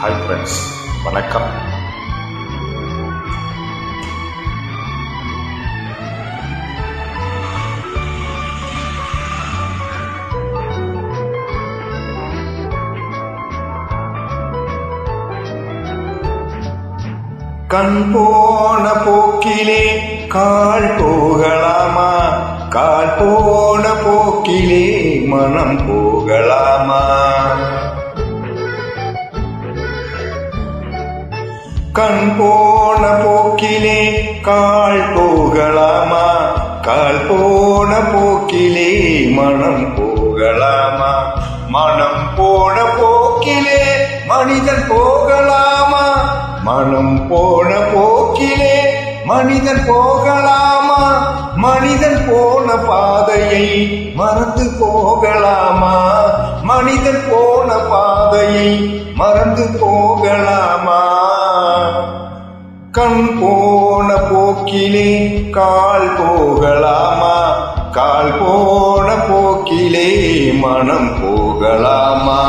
Hi friends, வணக்கம். கண் போன போக்கிலே கால் போகலாமா? கால் போன போக்கிலே மனம் போகலாமா? கண் போன போக்கிலே கால் போகலாமா? கால் போன போக்கிலே மனம் போகலாமா? மனம் போன போக்கிலே மனிதன் போகலாமா? மனம் போன போக்கிலே மனிதன் போகலாமா? மனிதன் போன பாதையை மறந்து போகலாமா? மனிதன் போன பாதையை மறந்து போகலாமா? கண் போன போக்கிலே கால் போகலாமா? கால் போன போக்கிலே மனம் போகலாமா?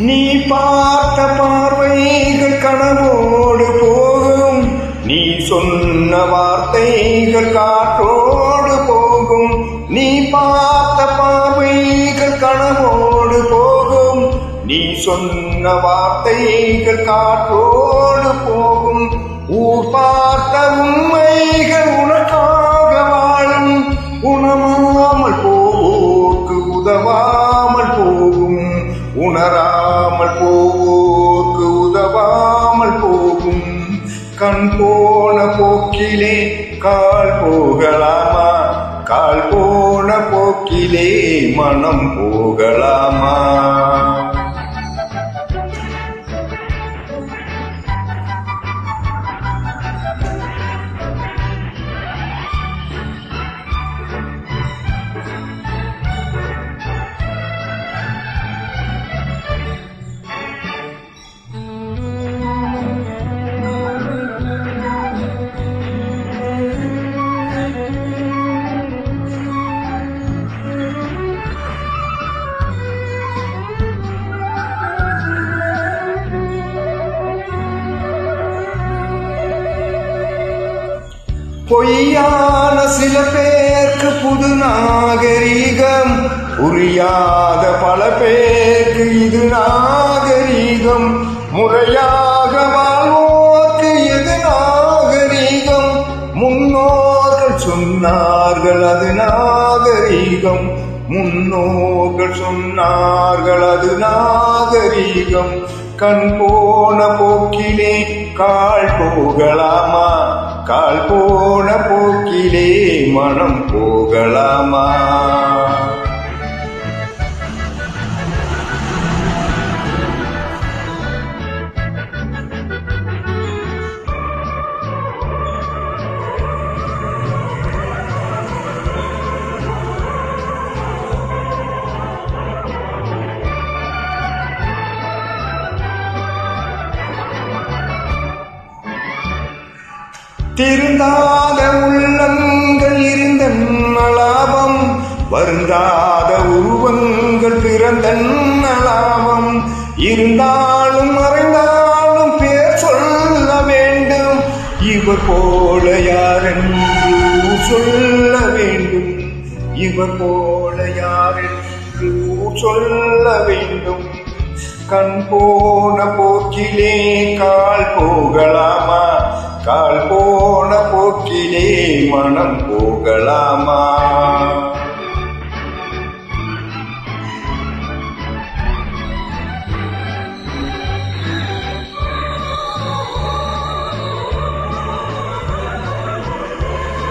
நீ பார்த்த பார்வைகள் கனவோடு போகும், நீ சொன்ன வார்த்தைகள் காற்றோடு போகும். நீ பார்த்த பார்வைகள் கனவோடு போகும், நீ சொன்ன வார்த்தைகள் காற்றோடு போகும். ஊர் பார்த்த உண்மைகள் உனக்காக வாழும், உணராமல் போக்கு உதவாமல் போகும். உணராமல் போக்கு உதவாமல் போகும். கண் போன போக்கிலே கால் போகலாமா? கால் போன போக்கிலே மனம் போகலாமா? பொய்யான சில பேருக்கு புது நாகரீகம், புரியாத பல பேருக்கு இது நாகரீகம். முறையாக வாழ்வோர்க்கு எது நாகரீகம்? முன்னோர்கள் சொன்னார்கள் அது நாகரீகம். முன்னோர்கள் சொன்னார்கள் அது நாகரீகம். கண் போன போக்கிலே கால் போகலாமா? கால் போன போக்கிலே மனம் போகலாமா? திருந்தாத உள்ளங்கள் இருந்த லாபம், வருந்தாத உருவங்கள் பிறந்த லாபம். இருந்தாலும் மறைந்தாலும் பேர் சொல்ல வேண்டும், இவர் போல யாரென்று சொல்ல வேண்டும். இவர் போல யாரென்று சொல்ல வேண்டும். கண் போன போக்கிலே கால் போகலாமா? கால் போன போக்கிலே மனம் போகலாமா?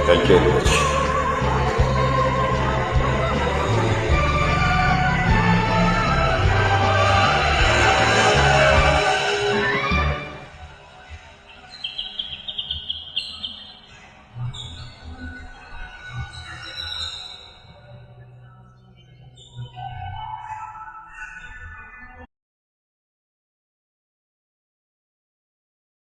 Thank you very much.